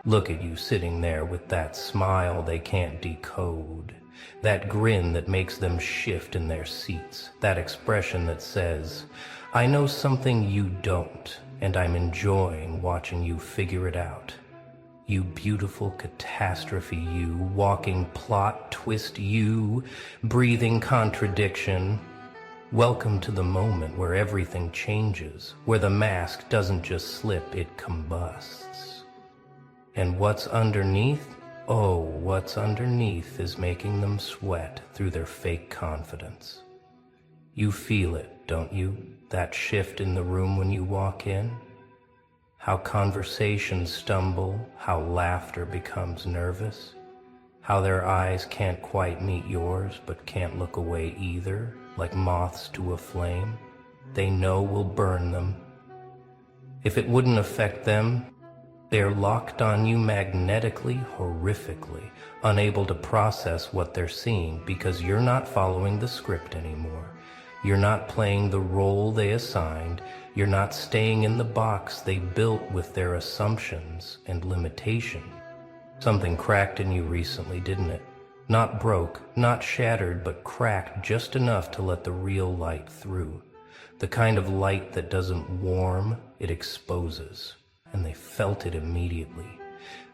Look at you sitting there with that smile they can't decode, that grin that makes them shift in their seats, that expression that says, I know something you don't, and I'm enjoying watching you figure it out. You beautiful catastrophe, you walking plot twist, you breathing contradiction. Welcome to the moment where everything changes, where the mask doesn't just slip, it combusts. And what's underneath? Oh, what's underneath is making them sweat through their fake confidence. You feel it, don't you? That shift in the room when you walk in? How conversations stumble, how laughter becomes nervous, how their eyes can't quite meet yours but can't look away either, like moths to a flame they know will burn them. If it wouldn't affect them, they're locked on you magnetically, horrifically, unable to process what they're seeing because you're not following the script anymore. You're not playing the role they assigned. You're not staying in the box they built with their assumptions and limitation. Something cracked in you recently, didn't it? Not broke, not shattered, but cracked just enough to let the real light through. The kind of light that doesn't warm, it exposes. And they felt it immediately.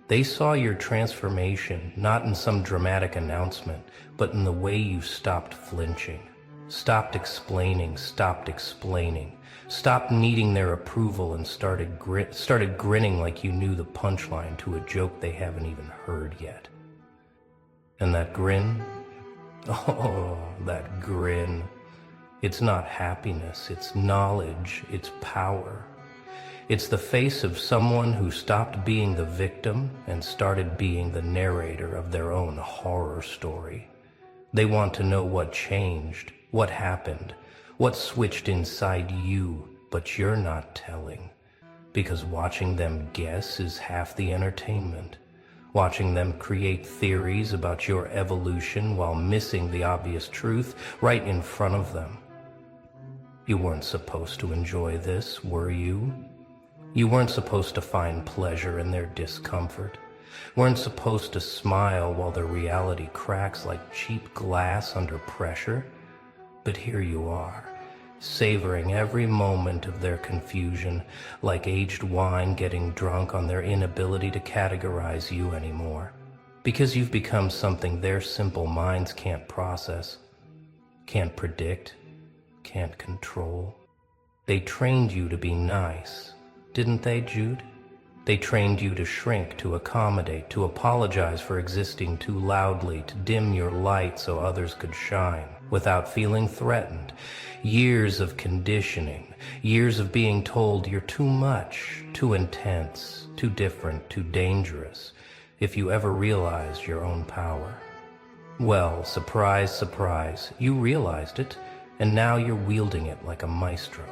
They saw your transformation, not in some dramatic announcement, but in the way you stopped flinching. Stopped explaining, stopped needing their approval and started grinning like you knew the punchline to a joke they haven't even heard yet. And that grin? Oh, that grin. It's not happiness, it's knowledge, it's power. It's the face of someone who stopped being the victim and started being the narrator of their own horror story. They want to know what changed, what happened, what switched inside you, but you're not telling. Because watching them guess is half the entertainment. Watching them create theories about your evolution while missing the obvious truth right in front of them. You weren't supposed to enjoy this, were you? You weren't supposed to find pleasure in their discomfort. Weren't supposed to smile while their reality cracks like cheap glass under pressure. But here you are, savoring every moment of their confusion, like aged wine getting drunk on their inability to categorize you anymore. Because you've become something their simple minds can't process, can't predict, can't control. They trained you to be nice, didn't they, Jude? They trained you to shrink, to accommodate, to apologize for existing too loudly, to dim your light so others could shine without feeling threatened. Years of conditioning, years of being told you're too much, too intense, too different, too dangerous, if you ever realized your own power. Well, surprise, surprise, you realized it, and now you're wielding it like a maestro,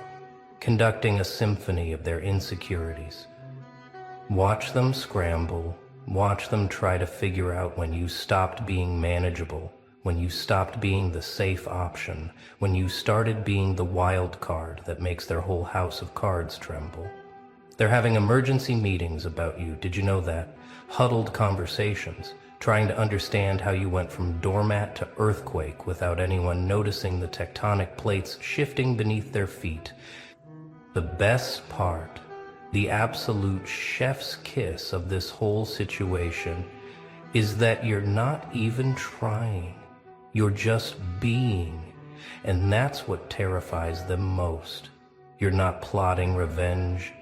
conducting a symphony of their insecurities. Watch them scramble, watch them try to figure out when you stopped being manageable, when you stopped being the safe option, when you started being the wild card that makes their whole house of cards tremble. They're having emergency meetings about you, did you know that? Huddled conversations, trying to understand how you went from doormat to earthquake without anyone noticing the tectonic plates shifting beneath their feet. The best part, the absolute chef's kiss of this whole situation, is that you're not even trying. You're just being. And that's what terrifies them most. You're not plotting revenge.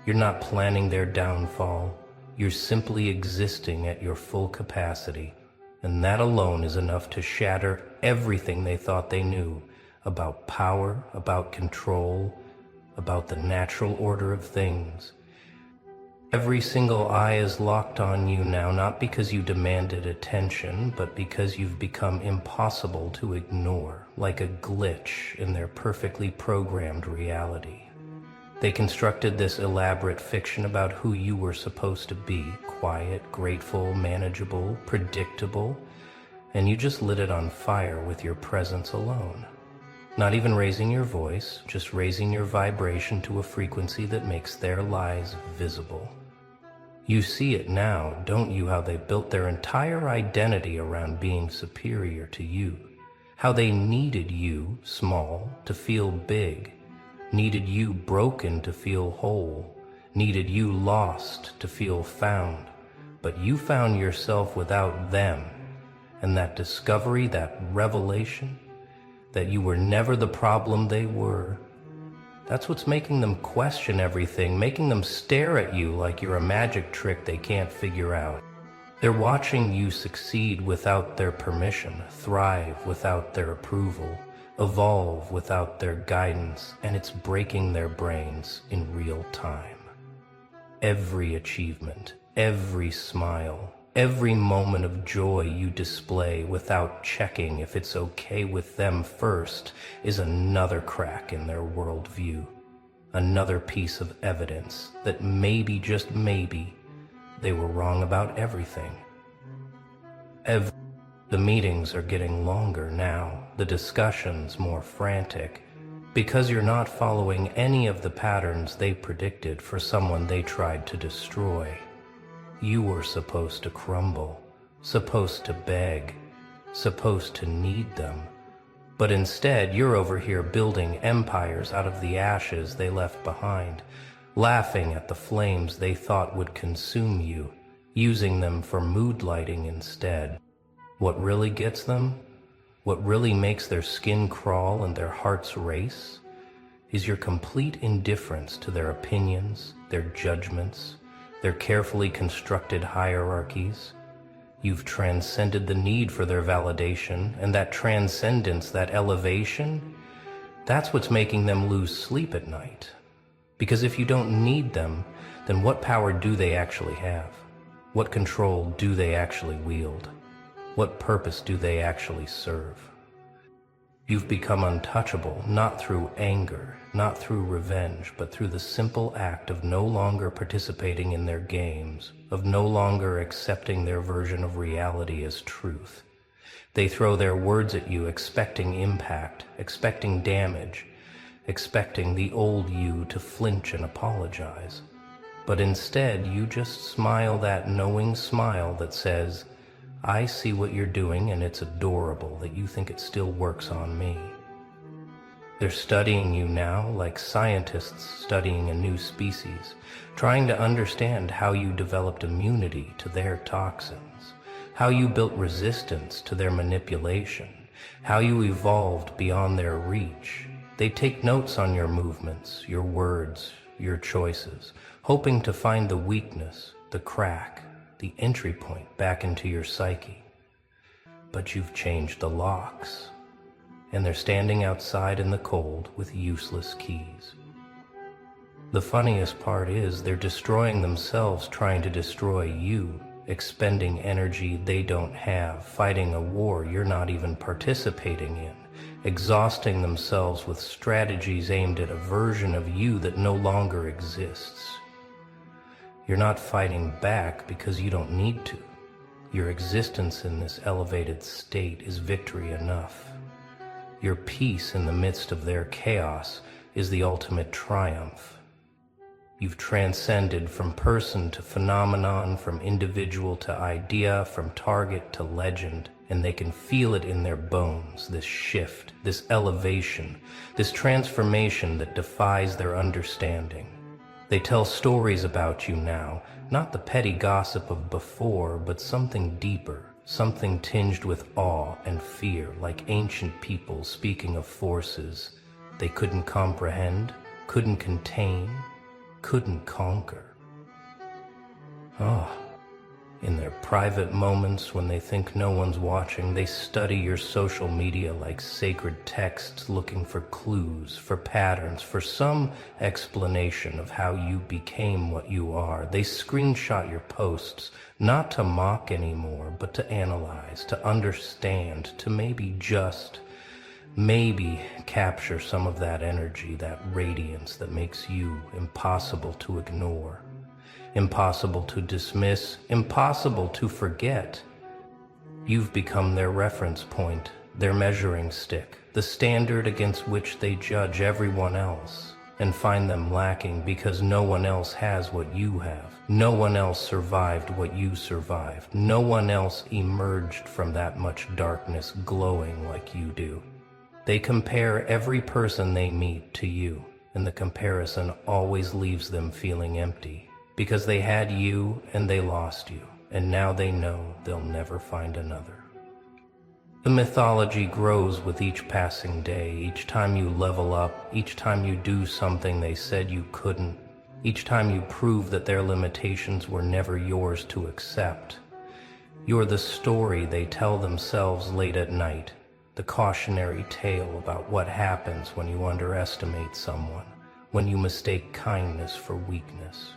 You're not planning their downfall. You're simply existing at your full capacity. And that alone is enough to shatter everything they thought they knew about power, about control, about the natural order of things. Every single eye is locked on you now, not because you demanded attention, but because you've become impossible to ignore, like a glitch in their perfectly programmed reality. They constructed this elaborate fiction about who you were supposed to be, quiet, grateful, manageable, predictable, and you just lit it on fire with your presence alone. Not even raising your voice, just raising your vibration to a frequency that makes their lies visible. You see it now, don't you, how they built their entire identity around being superior to you. How they needed you, small, to feel big. Needed you broken to feel whole. Needed you lost to feel found. But you found yourself without them. And that discovery, that revelation, that you were never the problem they were, that's what's making them question everything, making them stare at you like you're a magic trick they can't figure out. They're watching you succeed without their permission, thrive without their approval, evolve without their guidance, and it's breaking their brains in real time. Every achievement, every smile, every moment of joy you display without checking if it's okay with them first is another crack in their worldview, another piece of evidence that maybe, just maybe, they were wrong about everything. The meetings are getting longer now, the discussions more frantic, because you're not following any of the patterns they predicted for someone they tried to destroy. You were supposed to crumble, supposed to beg, supposed to need them. But instead, you're over here building empires out of the ashes they left behind, laughing at the flames they thought would consume you, using them for mood lighting instead. What really gets them, what really makes their skin crawl and their hearts race, is your complete indifference to their opinions, their judgments, their carefully constructed hierarchies. You've transcended the need for their validation, and that transcendence, that elevation, that's what's making them lose sleep at night. Because if you don't need them, then what power do they actually have? What control do they actually wield? What purpose do they actually serve? You've become untouchable, not through anger, not through revenge, but through the simple act of no longer participating in their games, of no longer accepting their version of reality as truth. They throw their words at you expecting impact, expecting damage, expecting the old you to flinch and apologize. But instead, you just smile that knowing smile that says, I see what you're doing and it's adorable that you think it still works on me. They're studying you now like scientists studying a new species, trying to understand how you developed immunity to their toxins, how you built resistance to their manipulation, how you evolved beyond their reach. They take notes on your movements, your words, your choices, hoping to find the weakness, the crack, the entry point back into your psyche. But you've changed the locks, and they're standing outside in the cold with useless keys. The funniest part is they're destroying themselves trying to destroy you, expending energy they don't have, fighting a war you're not even participating in, exhausting themselves with strategies aimed at a version of you that no longer exists. You're not fighting back because you don't need to. Your existence in this elevated state is victory enough. Your peace in the midst of their chaos is the ultimate triumph. You've transcended from person to phenomenon, from individual to idea, from target to legend, and they can feel it in their bones, this shift, this elevation, this transformation that defies their understanding. They tell stories about you now, not the petty gossip of before, but something deeper, something tinged with awe and fear, like ancient people speaking of forces they couldn't comprehend, couldn't contain, couldn't conquer. In their private moments when they think no one's watching, they study your social media like sacred texts, looking for clues, for patterns, for some explanation of how you became what you are. They screenshot your posts, not to mock anymore, but to analyze, to understand, to maybe capture some of that energy, that radiance that makes you impossible to ignore. Impossible to dismiss, impossible to forget. You've become their reference point, their measuring stick, the standard against which they judge everyone else. and find them lacking because no one else has what you have. No one else survived what you survived. No one else emerged from that much darkness glowing like you do. They compare every person they meet to you, and the comparison always leaves them feeling empty because they had you and they lost you, and now they know they'll never find another. The mythology grows with each passing day, each time you level up, each time you do something they said you couldn't, each time you prove that their limitations were never yours to accept. You're the story they tell themselves late at night, the cautionary tale about what happens when you underestimate someone, when you mistake kindness for weakness,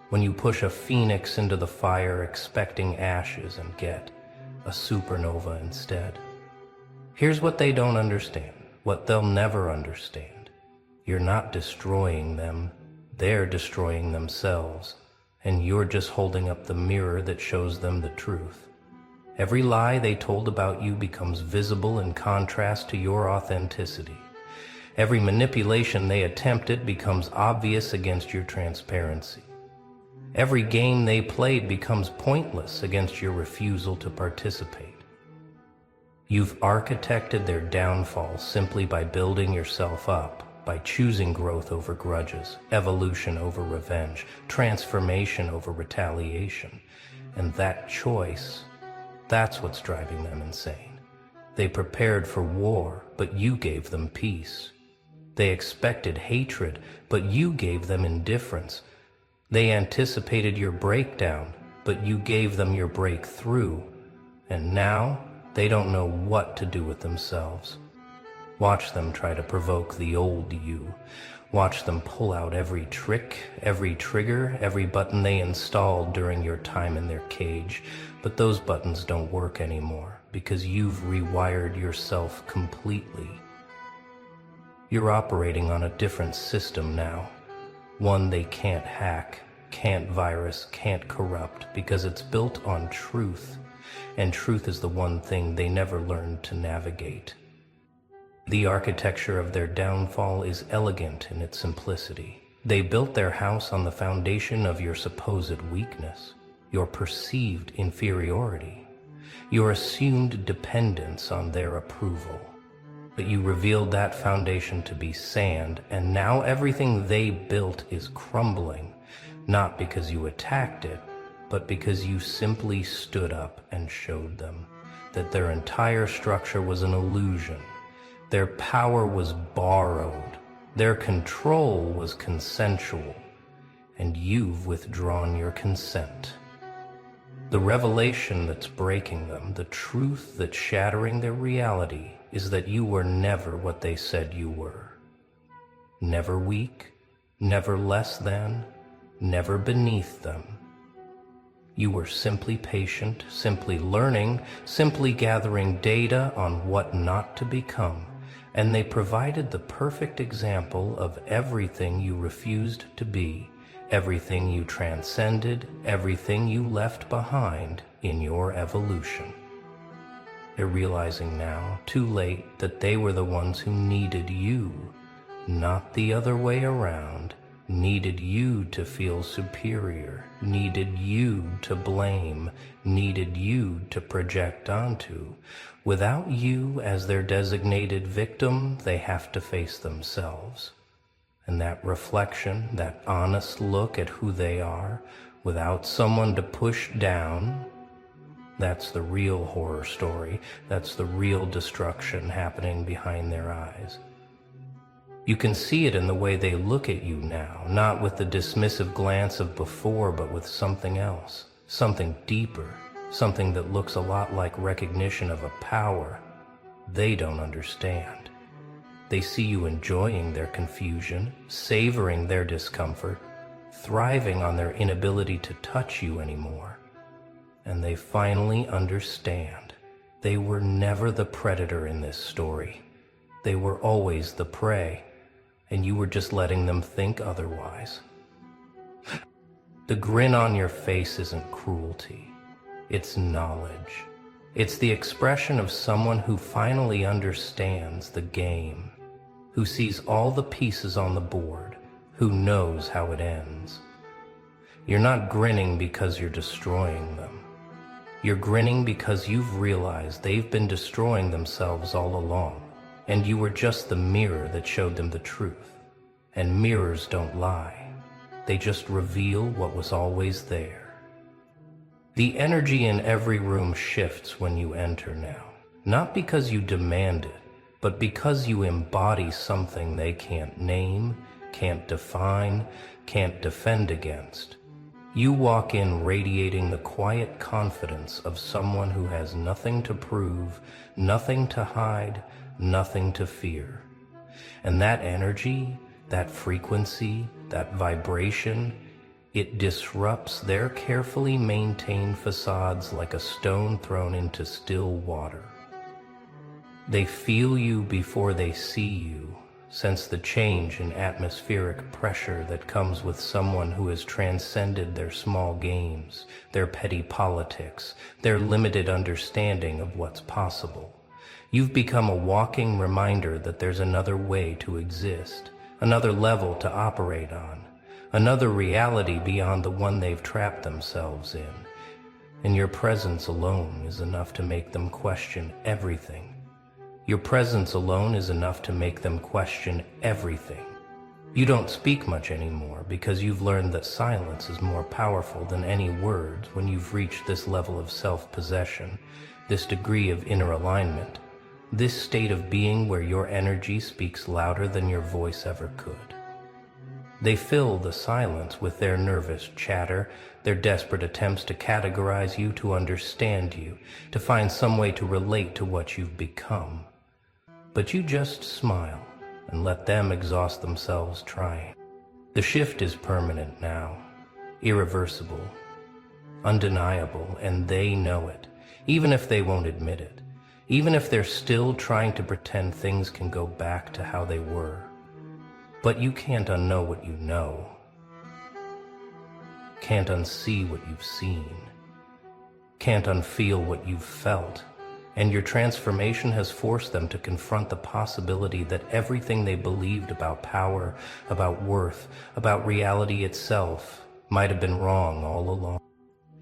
when you push a phoenix into the fire expecting ashes and get a supernova instead. Here's what they don't understand, what they'll never understand. You're not destroying them, they're destroying themselves, and you're just holding up the mirror that shows them the truth. Every lie they told about you becomes visible in contrast to your authenticity. Every manipulation they attempted becomes obvious against your transparency. Every game they played becomes pointless against your refusal to participate. You've architected their downfall simply by building yourself up, by choosing growth over grudges, evolution over revenge, transformation over retaliation. And that choice, that's what's driving them insane. They prepared for war, but you gave them peace. They expected hatred, but you gave them indifference. They anticipated your breakdown, but you gave them your breakthrough. And now, they don't know what to do with themselves. Watch them try to provoke the old you. Watch them pull out every trick, every trigger, every button they installed during your time in their cage. But those buttons don't work anymore because you've rewired yourself completely. You're operating on a different system now. One they can't hack, can't virus, can't corrupt because it's built on truth. And truth is the one thing they never learned to navigate. The architecture of their downfall is elegant in its simplicity. They built their house on the foundation of your supposed weakness, your perceived inferiority, your assumed dependence on their approval. But you revealed that foundation to be sand, and now everything they built is crumbling, not because you attacked it, but because you simply stood up and showed them that their entire structure was an illusion. Their power was borrowed. Their control was consensual. And you've withdrawn your consent. The revelation that's breaking them, the truth that's shattering their reality, is that you were never what they said you were. Never weak, never less than, never beneath them. You were simply patient, simply learning, simply gathering data on what not to become, and they provided the perfect example of everything you refused to be, everything you transcended, everything you left behind in your evolution. They're realizing now, too late, that they were the ones who needed you, not the other way around. Needed you to feel superior, needed you to blame, needed you to project onto. Without you as their designated victim, they have to face themselves. And that reflection, that honest look at who they are, without someone to push down, that's the real horror story. That's the real destruction happening behind their eyes. You can see it in the way they look at you now, not with the dismissive glance of before, but with something else, something deeper, something that looks a lot like recognition of a power they don't understand. They see you enjoying their confusion, savoring their discomfort, thriving on their inability to touch you anymore. And they finally understand. They were never the predator in this story. They were always the prey. And you were just letting them think otherwise. The grin on your face isn't cruelty. It's knowledge. It's the expression of someone who finally understands the game, who sees all the pieces on the board, Who knows how it ends? You're not grinning because you're destroying them. You're grinning because you've realized they've been destroying themselves all along, and you were just the mirror that showed them the truth. And mirrors don't lie. They just reveal what was always there. The energy in every room shifts when you enter now, not because you demand it, but because you embody something they can't name, can't define, can't defend against. You walk in radiating the quiet confidence of someone who has nothing to prove, nothing to hide, nothing to fear. And that energy, that frequency, that vibration, it disrupts their carefully maintained facades like a stone thrown into still water. They feel you before they see you, sense the change in atmospheric pressure that comes with someone who has transcended their small games, their petty politics, their limited understanding of what's possible. You've become a walking reminder that there's another way to exist, another level to operate on, another reality beyond the one they've trapped themselves in. And your presence alone is enough to make them question everything. Your presence alone is enough to make them question everything. You don't speak much anymore because you've learned that silence is more powerful than any words when you've reached this level of self-possession, this degree of inner alignment, this state of being where your energy speaks louder than your voice ever could. They fill the silence with their nervous chatter, their desperate attempts to categorize you, to understand you, to find some way to relate to what you've become. But you just smile and let them exhaust themselves trying. The shift is permanent now, irreversible, undeniable, and they know it, even if they won't admit it, even if they're still trying to pretend things can go back to how they were. But you can't unknow what you know, can't unsee what you've seen, can't unfeel what you've felt. And your transformation has forced them to confront the possibility that everything they believed about power, about worth, about reality itself might have been wrong all along.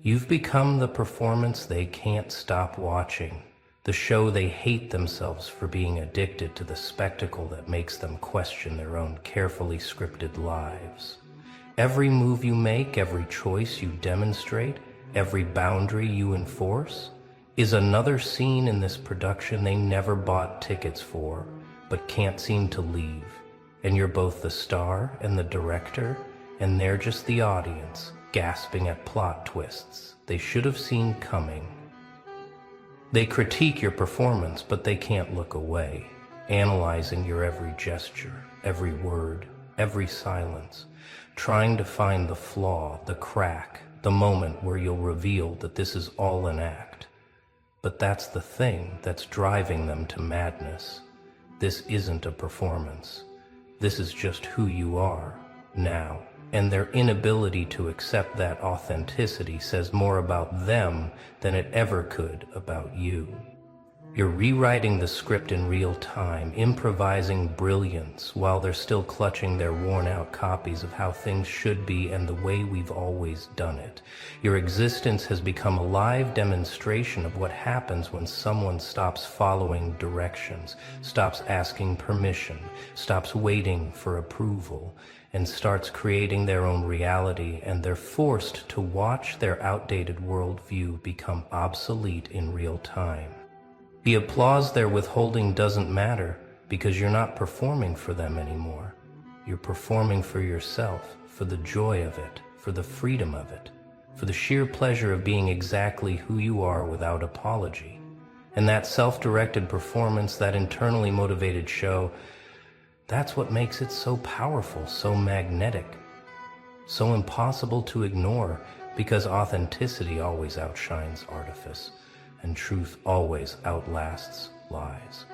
You've become the performance they can't stop watching, the show they hate themselves for being addicted to, the spectacle that makes them question their own carefully scripted lives. Every move you make, every choice you demonstrate, every boundary you enforce, is another scene in this production they never bought tickets for, but can't seem to leave. And you're both the star and the director, and they're just the audience, gasping at plot twists they should have seen coming. They critique your performance, but they can't look away, analyzing your every gesture, every word, every silence, trying to find the flaw, the crack, the moment where you'll reveal that this is all an act. But that's the thing that's driving them to madness. This isn't a performance. This is just who you are now. And their inability to accept that authenticity says more about them than it ever could about you. You're rewriting the script in real time, improvising brilliance while they're still clutching their worn-out copies of how things should be and the way we've always done it. Your existence has become a live demonstration of what happens when someone stops following directions, stops asking permission, stops waiting for approval, and starts creating their own reality, and they're forced to watch their outdated worldview become obsolete in real time. The applause they're withholding doesn't matter because you're not performing for them anymore. You're performing for yourself, for the joy of it, for the freedom of it, for the sheer pleasure of being exactly who you are without apology. And that self-directed performance, that internally motivated show, that's what makes it so powerful, so magnetic, so impossible to ignore, because authenticity always outshines artifice, and truth always outlasts lies.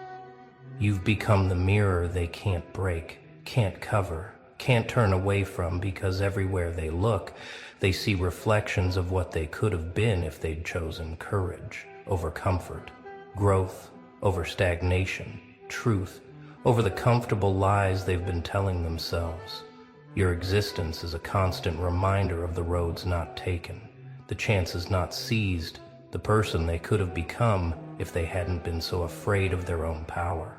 You've become the mirror they can't break, can't cover, can't turn away from, because everywhere they look, they see reflections of what they could have been if they'd chosen courage over comfort, growth over stagnation, truth over the comfortable lies they've been telling themselves. Your existence is a constant reminder of the roads not taken, the chances not seized, the person they could have become if they hadn't been so afraid of their own power.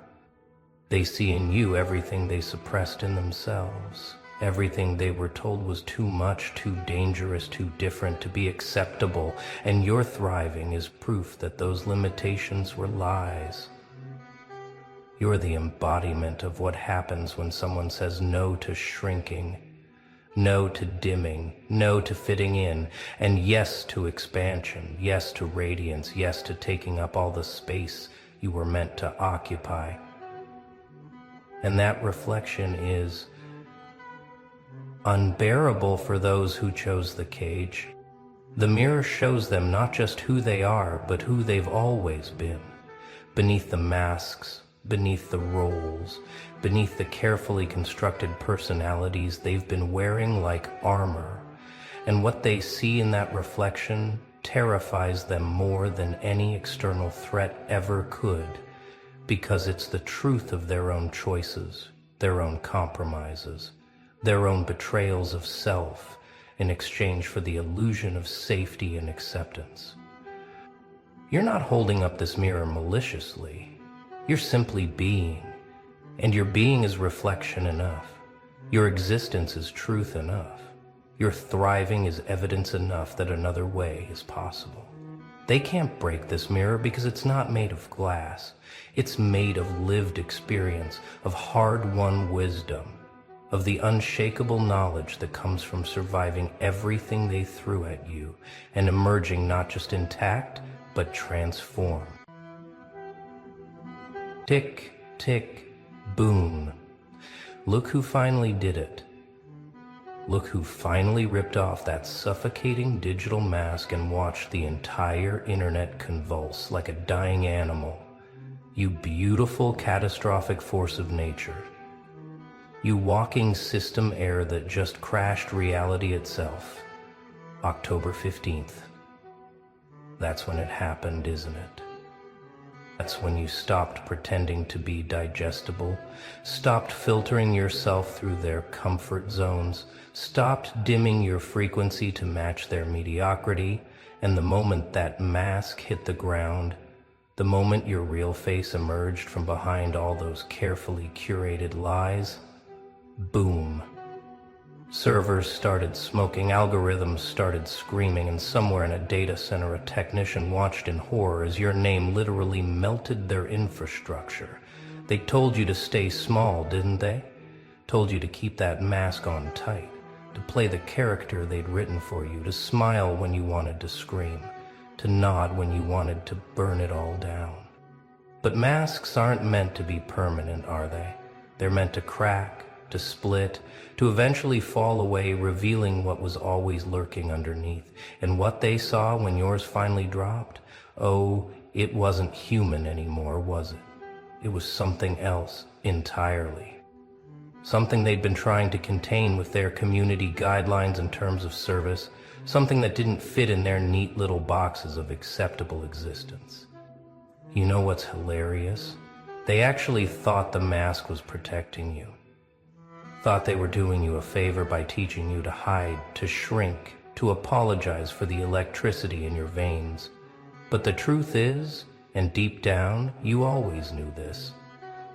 They see in you everything they suppressed in themselves, everything they were told was too much, too dangerous, too different to be acceptable, and your thriving is proof that those limitations were lies. You're the embodiment of what happens when someone says no to shrinking, no to dimming, no to fitting in, and yes to expansion, yes to radiance, yes to taking up all the space you were meant to occupy. And that reflection is unbearable for those who chose the cage. The mirror shows them not just who they are, but who they've always been, beneath the masks, beneath the roles, beneath the carefully constructed personalities they've been wearing like armor. And what they see in that reflection terrifies them more than any external threat ever could, because it's the truth of their own choices, their own compromises, their own betrayals of self in exchange for the illusion of safety and acceptance. You're not holding up this mirror maliciously. You're simply being, and your being is reflection enough. Your existence is truth enough. Your thriving is evidence enough that another way is possible. They can't break this mirror because it's not made of glass. It's made of lived experience, of hard-won wisdom, of the unshakable knowledge that comes from surviving everything they threw at you and emerging not just intact, but transformed. Tick, tick, boom. Look who finally did it. Look who finally ripped off that suffocating digital mask and watched the entire internet convulse like a dying animal. You beautiful, catastrophic force of nature. You walking system error that just crashed reality itself. October 15th. That's when it happened, isn't it? That's when you stopped pretending to be digestible, stopped filtering yourself through their comfort zones, stopped dimming your frequency to match their mediocrity, and the moment that mask hit the ground, the moment your real face emerged from behind all those carefully curated lies, boom. Servers started smoking, algorithms started screaming, and somewhere in a data center a technician watched in horror as your name literally melted their infrastructure. They told you to stay small, didn't they? Told you to keep that mask on tight, to play the character they'd written for you, to smile when you wanted to scream, to nod when you wanted to burn it all down. But masks aren't meant to be permanent, are they? They're meant to crack, to split, to eventually fall away, revealing what was always lurking underneath. And what they saw when yours finally dropped, oh, it wasn't human anymore, was it? It was something else entirely. Something they'd been trying to contain with their community guidelines and terms of service, something that didn't fit in their neat little boxes of acceptable existence. You know what's hilarious? They actually thought the mask was protecting you. Thought they were doing you a favor by teaching you to hide, to shrink, to apologize for the electricity in your veins. But the truth is, and deep down, you always knew this,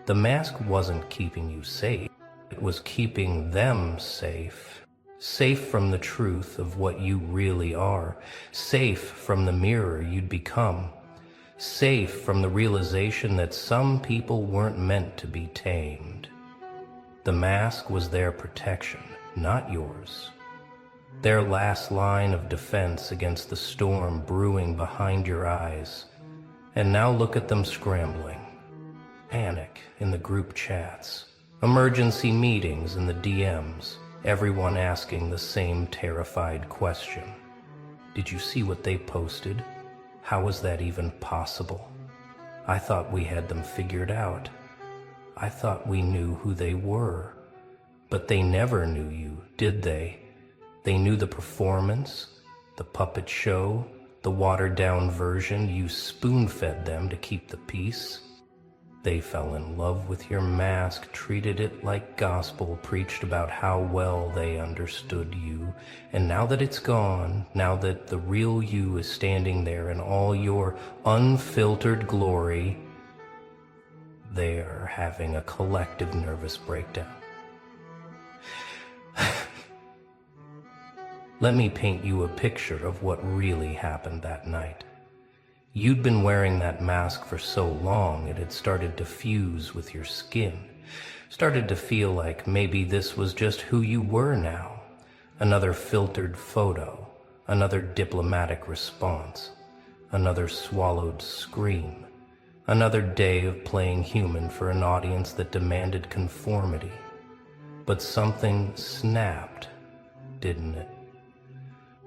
the mask wasn't keeping you safe. It was keeping them safe. Safe from the truth of what you really are. Safe from the mirror you'd become. Safe from the realization that some people weren't meant to be tamed. The mask was their protection, not yours. Their last line of defense against the storm brewing behind your eyes. And now look at them scrambling. Panic in the group chats. Emergency meetings in the DMs. Everyone asking the same terrified question. Did you see what they posted? How was that even possible? I thought we had them figured out. I thought we knew who they were. But they never knew you, did they? They knew the performance, the puppet show, the watered-down version you spoon-fed them to keep the peace. They fell in love with your mask, treated it like gospel, preached about how well they understood you. And now that it's gone, now that the real you is standing there in all your unfiltered glory, they are having a collective nervous breakdown. Let me paint you a picture of what really happened that night. You'd been wearing that mask for so long it had started to fuse with your skin, started to feel like maybe this was just who you were now. Another filtered photo, another diplomatic response, another swallowed scream, another day of playing human for an audience that demanded conformity. But something snapped, didn't it?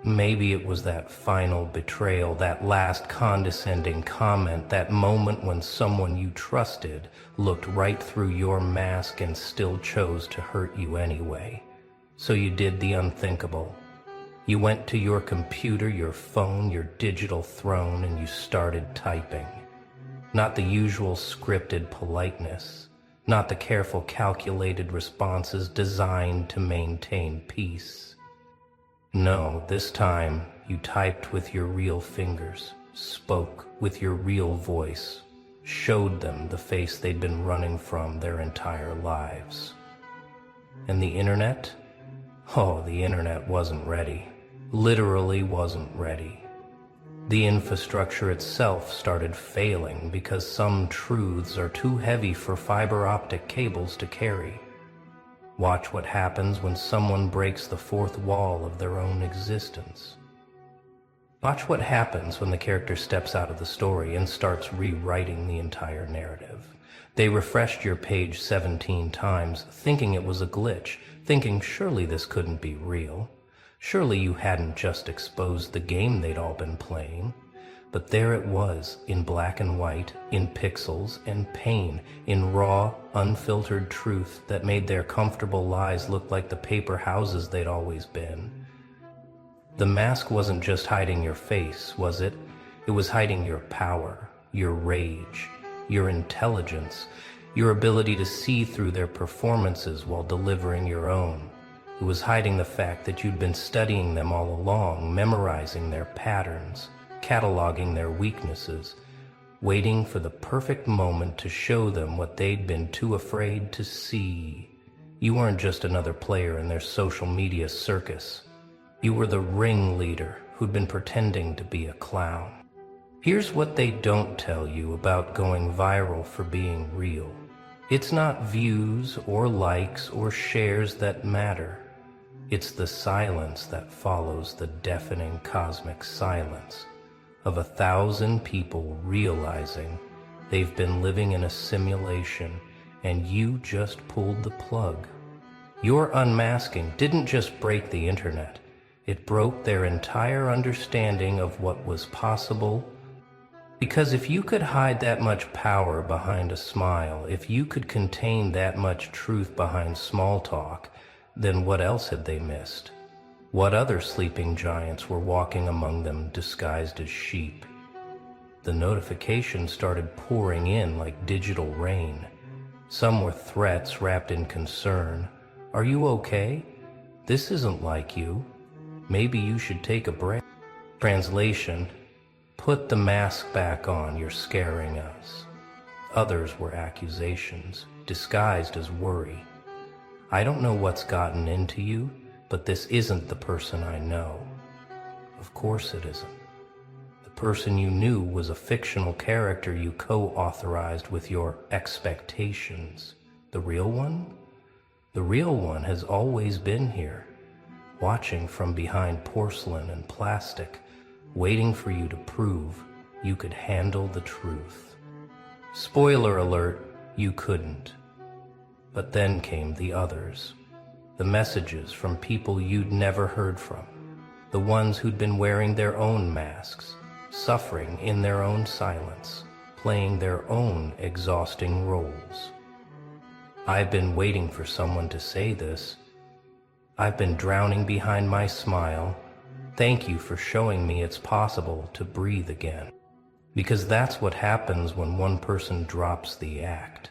Maybe it was that final betrayal, that last condescending comment, that moment when someone you trusted looked right through your mask and still chose to hurt you anyway. So you did the unthinkable. You went to your computer, your phone, your digital throne, and you started typing. Not the usual scripted politeness, not the careful calculated responses designed to maintain peace. No, this time you typed with your real fingers, spoke with your real voice, showed them the face they'd been running from their entire lives. And the internet? Oh, the internet wasn't ready. Literally wasn't ready. The infrastructure itself started failing because some truths are too heavy for fiber optic cables to carry. Watch what happens when someone breaks the fourth wall of their own existence. Watch what happens when the character steps out of the story and starts rewriting the entire narrative. They refreshed your page 17 times, thinking it was a glitch, thinking surely this couldn't be real. Surely you hadn't just exposed the game they'd all been playing. But there it was, in black and white, in pixels and pain, in raw, unfiltered truth that made their comfortable lies look like the paper houses they'd always been. The mask wasn't just hiding your face, was it? It was hiding your power, your rage, your intelligence, your ability to see through their performances while delivering your own. It was hiding the fact that you'd been studying them all along, memorizing their patterns, cataloging their weaknesses, waiting for the perfect moment to show them what they'd been too afraid to see. You weren't just another player in their social media circus. You were the ringleader who'd been pretending to be a clown. Here's what they don't tell you about going viral for being real. It's not views or likes or shares that matter. It's the silence that follows the deafening cosmic silence of 1,000 people realizing they've been living in a simulation and you just pulled the plug. Your unmasking didn't just break the internet. It broke their entire understanding of what was possible. Because if you could hide that much power behind a smile, if you could contain that much truth behind small talk, then what else had they missed? What other sleeping giants were walking among them disguised as sheep? The notifications started pouring in like digital rain. Some were threats wrapped in concern. Are you okay? This isn't like you. Maybe you should take a break. Translation: put the mask back on, you're scaring us. Others were accusations, disguised as worry. I don't know what's gotten into you, but this isn't the person I know. Of course it isn't. The person you knew was a fictional character you co-authorized with your expectations. The real one? The real one has always been here, watching from behind porcelain and plastic, waiting for you to prove you could handle the truth. Spoiler alert, you couldn't. But then came the others. The messages from people you'd never heard from, the ones who'd been wearing their own masks, suffering in their own silence, playing their own exhausting roles. I've been waiting for someone to say this. I've been drowning behind my smile. Thank you for showing me it's possible to breathe again. Because that's what happens when one person drops the act.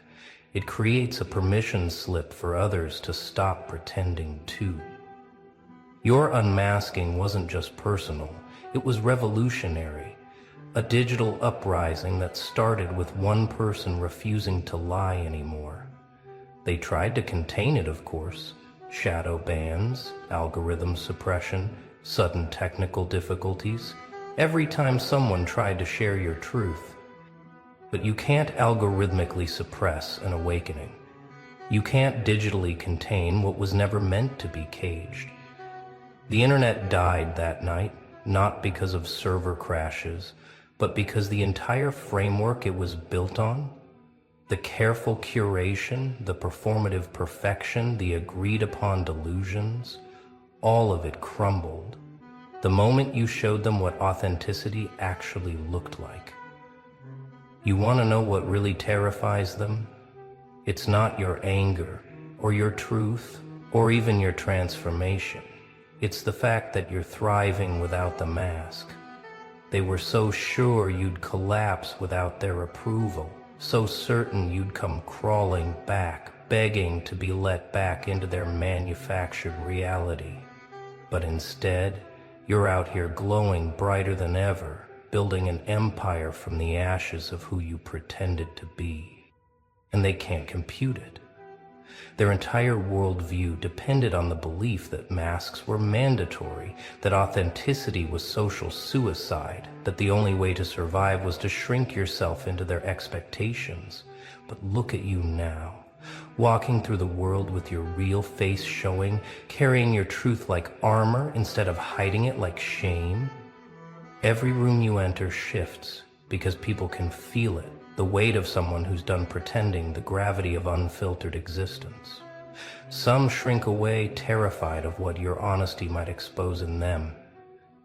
It creates a permission slip for others to stop pretending too. Your unmasking wasn't just personal, it was revolutionary. A digital uprising that started with one person refusing to lie anymore. They tried to contain it, of course. Shadow bans, algorithm suppression, sudden technical difficulties. Every time someone tried to share your truth. But you can't algorithmically suppress an awakening. You can't digitally contain what was never meant to be caged. The internet died that night, not because of server crashes, but because the entire framework it was built on, the careful curation, the performative perfection, the agreed-upon delusions, all of it crumbled the moment you showed them what authenticity actually looked like. You want to know what really terrifies them? It's not your anger, or your truth, or even your transformation. It's the fact that you're thriving without the mask. They were so sure you'd collapse without their approval, so certain you'd come crawling back, begging to be let back into their manufactured reality. But instead, you're out here glowing brighter than ever, building an empire from the ashes of who you pretended to be. And they can't compute it. Their entire worldview depended on the belief that masks were mandatory, that authenticity was social suicide, that the only way to survive was to shrink yourself into their expectations. But look at you now, walking through the world with your real face showing, carrying your truth like armor instead of hiding it like shame. Every room you enter shifts because people can feel it. The weight of someone who's done pretending, the gravity of unfiltered existence. Some shrink away, terrified of what your honesty might expose in them.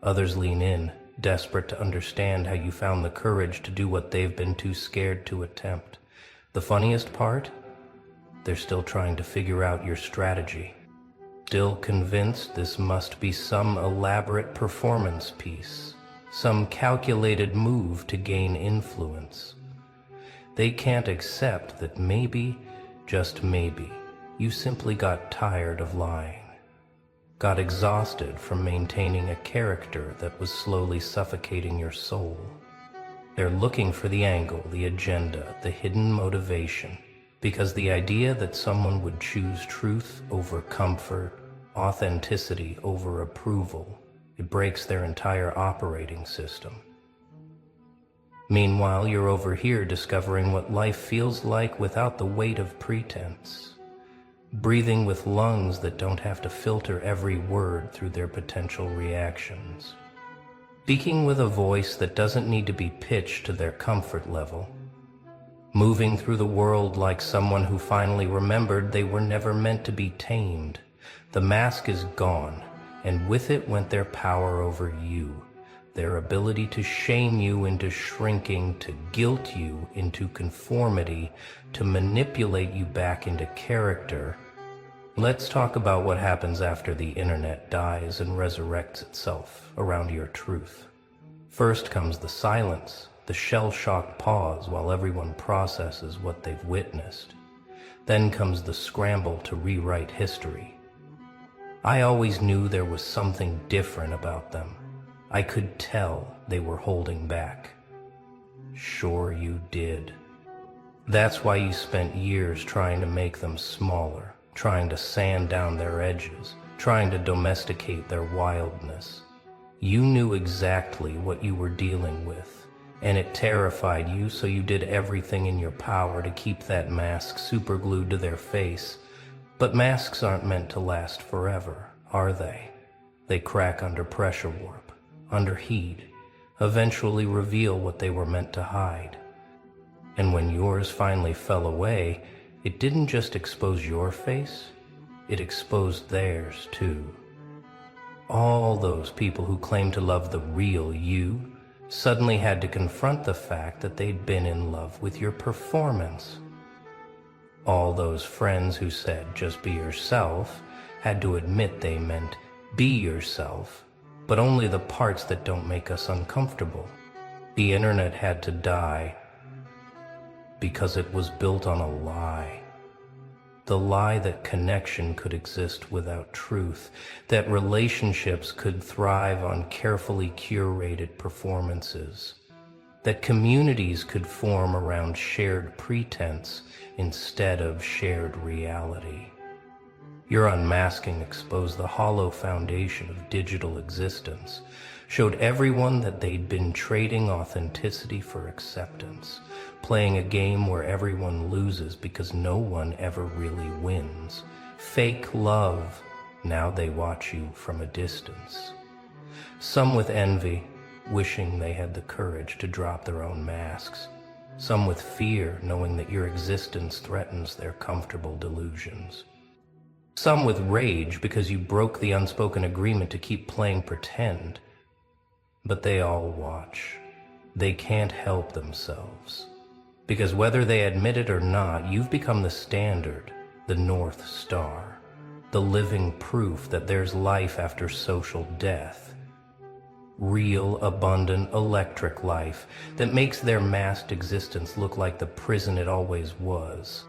Others lean in, desperate to understand how you found the courage to do what they've been too scared to attempt. The funniest part? They're still trying to figure out your strategy. Still convinced this must be some elaborate performance piece, some calculated move to gain influence. They can't accept that maybe, just maybe, you simply got tired of lying, got exhausted from maintaining a character that was slowly suffocating your soul. They're looking for the angle, the agenda, the hidden motivation, because the idea that someone would choose truth over comfort, authenticity over approval, it breaks their entire operating system. Meanwhile, you're over here discovering what life feels like without the weight of pretense, breathing with lungs that don't have to filter every word through their potential reactions, speaking with a voice that doesn't need to be pitched to their comfort level, moving through the world like someone who finally remembered they were never meant to be tamed. The mask is gone, and with it went their power over you. Their ability to shame you into shrinking, to guilt you into conformity, to manipulate you back into character. Let's talk about what happens after the internet dies and resurrects itself around your truth. First comes the silence, the shell-shocked pause while everyone processes what they've witnessed. Then comes the scramble to rewrite history. I always knew there was something different about them. I could tell they were holding back. Sure you did. That's why you spent years trying to make them smaller, trying to sand down their edges, trying to domesticate their wildness. You knew exactly what you were dealing with, and it terrified you, so you did everything in your power to keep that mask superglued to their face. But masks aren't meant to last forever, are they? They crack under pressure warp, under heat, eventually reveal what they were meant to hide. And when yours finally fell away, it didn't just expose your face, it exposed theirs too. All those people who claimed to love the real you suddenly had to confront the fact that they'd been in love with your performance. All those friends who said, just be yourself, had to admit they meant be yourself, but only the parts that don't make us uncomfortable. The internet had to die because it was built on a lie. The lie that connection could exist without truth, that relationships could thrive on carefully curated performances, that communities could form around shared pretense instead of shared reality. Your unmasking exposed the hollow foundation of digital existence, showed everyone that they'd been trading authenticity for acceptance, playing a game where everyone loses because no one ever really wins. Fake love, now they watch you from a distance. Some with envy, wishing they had the courage to drop their own masks. Some with fear, knowing that your existence threatens their comfortable delusions. Some with rage because you broke the unspoken agreement to keep playing pretend. But they all watch. They can't help themselves. Because whether they admit it or not, you've become the standard, the North Star, the living proof that there's life after social death. Real, abundant, electric life that makes their masked existence look like the prison it always was.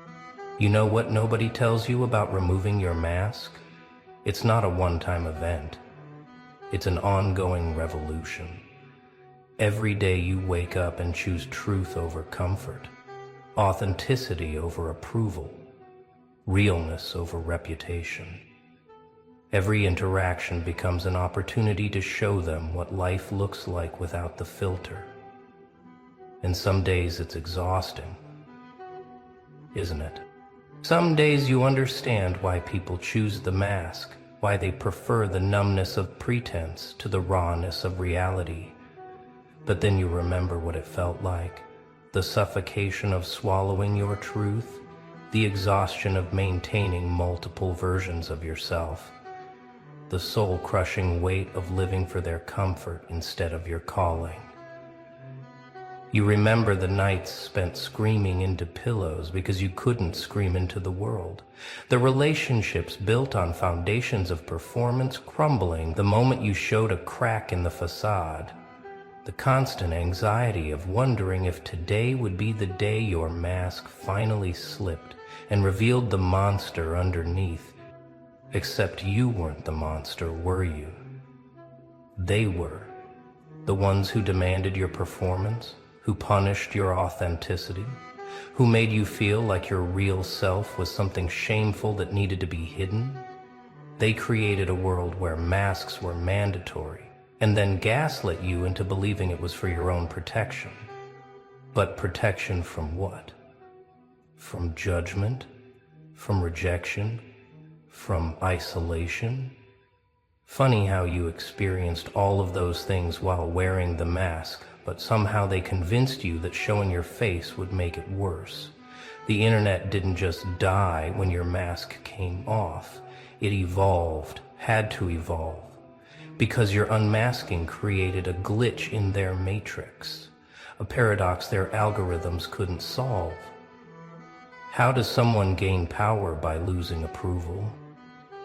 You know what nobody tells you about removing your mask? It's not a one-time event. It's an ongoing revolution. Every day you wake up and choose truth over comfort, authenticity over approval, realness over reputation. Every interaction becomes an opportunity to show them what life looks like without the filter. And some days it's exhausting, isn't it? Some days you understand why people choose the mask, why they prefer the numbness of pretense to the rawness of reality. But then you remember what it felt like, the suffocation of swallowing your truth, the exhaustion of maintaining multiple versions of yourself, the soul-crushing weight of living for their comfort instead of your calling. You remember the nights spent screaming into pillows because you couldn't scream into the world. The relationships built on foundations of performance crumbling the moment you showed a crack in the facade. The constant anxiety of wondering if today would be the day your mask finally slipped and revealed the monster underneath. Except you weren't the monster, were you? They were. The ones who demanded your performance, who punished your authenticity, who made you feel like your real self was something shameful that needed to be hidden. They created a world where masks were mandatory, and then gaslit you into believing it was for your own protection. But protection from what? From judgment? From rejection? From isolation? Funny how you experienced all of those things while wearing the mask, but somehow they convinced you that showing your face would make it worse. The internet didn't just die when your mask came off. It evolved, had to evolve, because your unmasking created a glitch in their matrix, a paradox their algorithms couldn't solve. How does someone gain power by losing approval?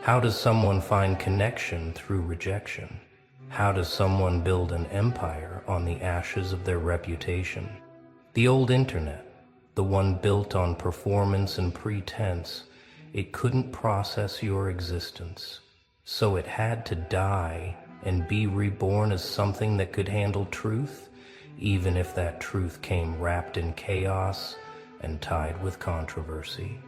How does someone find connection through rejection? How does someone build an empire on the ashes of their reputation? The old internet, the one built on performance and pretense, it couldn't process your existence. So it had to die and be reborn as something that could handle truth, even if that truth came wrapped in chaos and tied with controversy.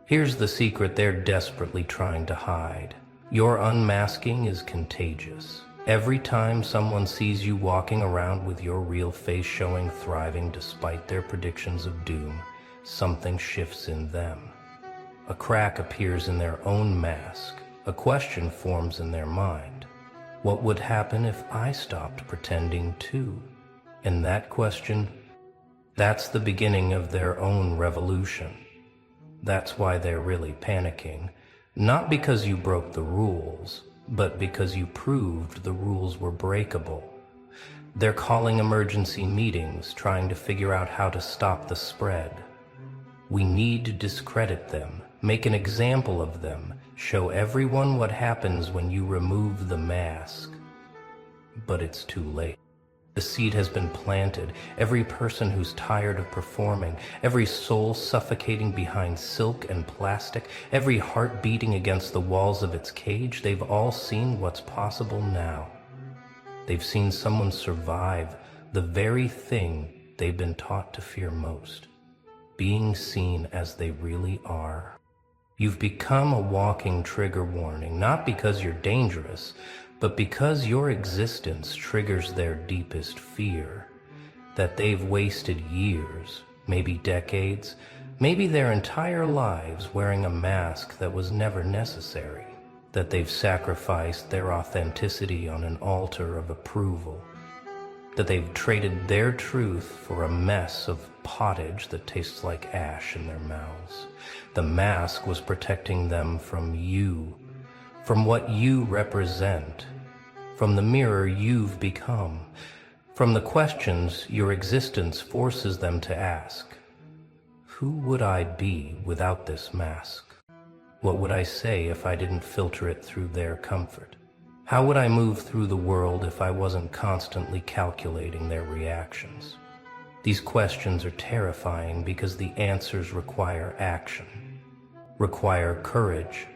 Here's the secret they're desperately trying to hide. Your unmasking is contagious. Every time someone sees you walking around with your real face showing thriving despite their predictions of doom, something shifts in them. A crack appears in their own mask. A question forms in their mind. What would happen if I stopped pretending too? And that question, that's the beginning of their own revolution. That's why they're really panicking. Not because you broke the rules, but because you proved the rules were breakable. They're calling emergency meetings, trying to figure out how to stop the spread. We need to discredit them, make an example of them, show everyone what happens when you remove the mask. But it's too late. The seed has been planted. Every person who's tired of performing, every soul suffocating behind silk and plastic, every heart beating against the walls of its cage, they've all seen what's possible now. They've seen someone survive the very thing they've been taught to fear most, being seen as they really are. You've become a walking trigger warning, not because you're dangerous, but because your existence triggers their deepest fear, that they've wasted years, maybe decades, maybe their entire lives wearing a mask that was never necessary, that they've sacrificed their authenticity on an altar of approval, that they've traded their truth for a mess of pottage that tastes like ash in their mouths. The mask was protecting them from you, from what you represent, from the mirror you've become, from the questions your existence forces them to ask. Who would I be without this mask? What would I say if I didn't filter it through their comfort? How would I move through the world if I wasn't constantly calculating their reactions? These questions are terrifying because the answers require action, require courage,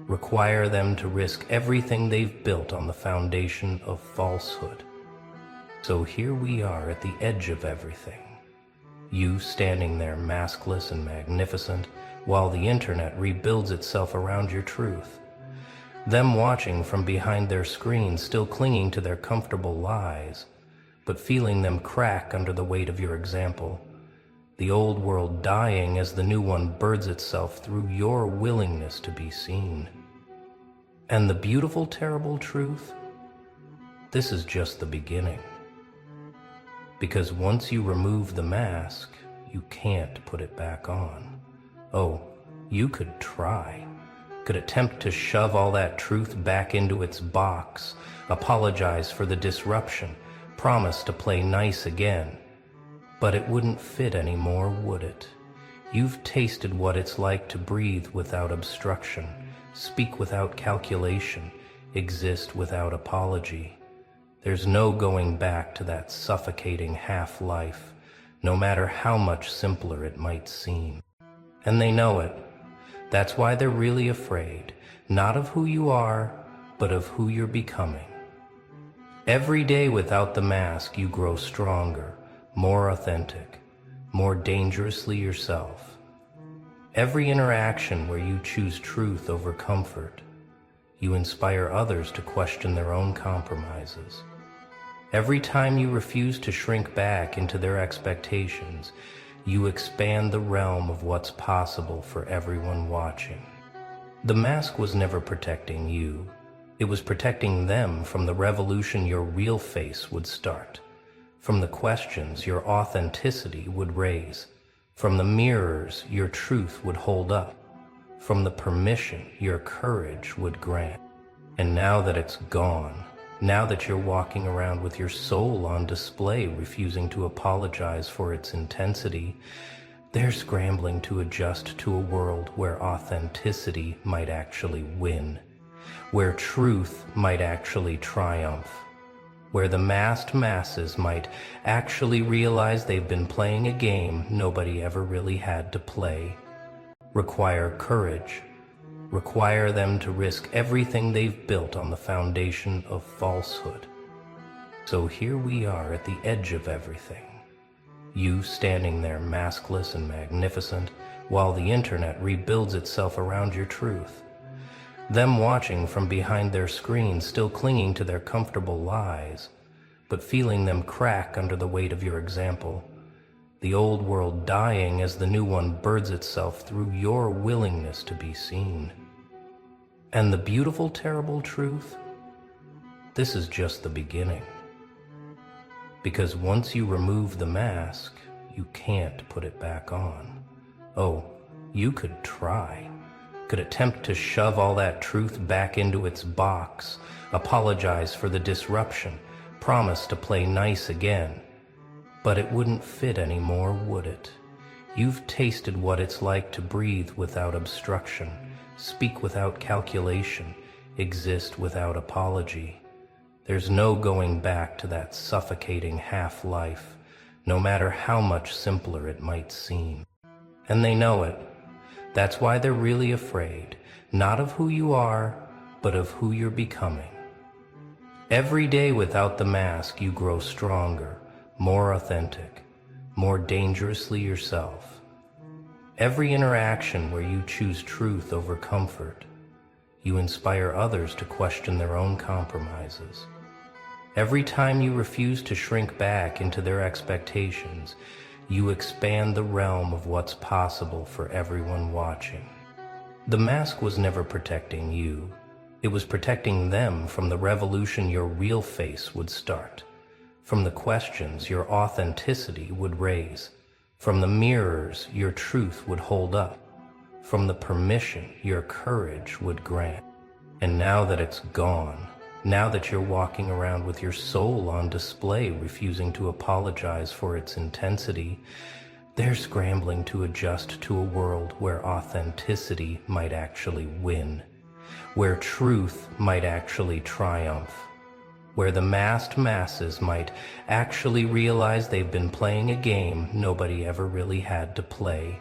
require them to risk everything they've built on the foundation of falsehood. So here we are at the edge of everything. You standing there maskless and magnificent, while the internet rebuilds itself around your truth. Them watching from behind their screens, still clinging to their comfortable lies, but feeling them crack under the weight of your example. The old world dying as the new one birds itself through your willingness to be seen. And the beautiful, terrible truth? This is just the beginning. Because once you remove the mask, you can't put it back on. Oh, you could try. Could attempt to shove all that truth back into its box, apologize for the disruption, promise to play nice again. But it wouldn't fit anymore, would it? You've tasted what it's like to breathe without obstruction, speak without calculation, exist without apology. There's no going back to that suffocating half-life, no matter how much simpler it might seem. And they know it. That's why they're really afraid, not of who you are, but of who you're becoming. Every day without the mask, you grow stronger, more authentic, more dangerously yourself. Every interaction where you choose truth over comfort, you inspire others to question their own compromises. Every time you refuse to shrink back into their expectations, you expand the realm of what's possible for everyone watching. The mask was never protecting you. It was protecting them from the revolution your real face would start, from the questions your authenticity would raise, from the mirrors your truth would hold up, from the permission your courage would grant. And now that it's gone, now that you're walking around with your soul on display, refusing to apologize for its intensity, they're scrambling to adjust to a world where authenticity might actually win, where truth might actually triumph, where the masked masses might actually realize they've been playing a game nobody ever really had to play. Require courage, require them to risk everything they've built on the foundation of falsehood. So here we are at the edge of everything. You standing there maskless and magnificent, while the internet rebuilds itself around your truth. Them watching from behind their screens, still clinging to their comfortable lies, but feeling them crack under the weight of your example. The old world dying as the new one birds itself through your willingness to be seen. And the beautiful, terrible truth? This is just the beginning. Because once you remove the mask, you can't put it back on. Oh, you could try. Could attempt to shove all that truth back into its box, apologize for the disruption, promise to play nice again. But it wouldn't fit anymore, would it? You've tasted what it's like to breathe without obstruction, speak without calculation, exist without apology. There's no going back to that suffocating half-life, no matter how much simpler it might seem. And they know it. That's why they're really afraid, not of who you are, but of who you're becoming. Every day without the mask, you grow stronger, more authentic, more dangerously yourself. Every interaction where you choose truth over comfort, you inspire others to question their own compromises. Every time you refuse to shrink back into their expectations, you expand the realm of what's possible for everyone watching. The mask was never protecting you. It was protecting them from the revolution your real face would start, from the questions your authenticity would raise, from the mirrors your truth would hold up, from the permission your courage would grant. And now that it's gone, now that you're walking around with your soul on display, refusing to apologize for its intensity, they're scrambling to adjust to a world where authenticity might actually win, where truth might actually triumph, where the masked masses might actually realize they've been playing a game nobody ever really had to play.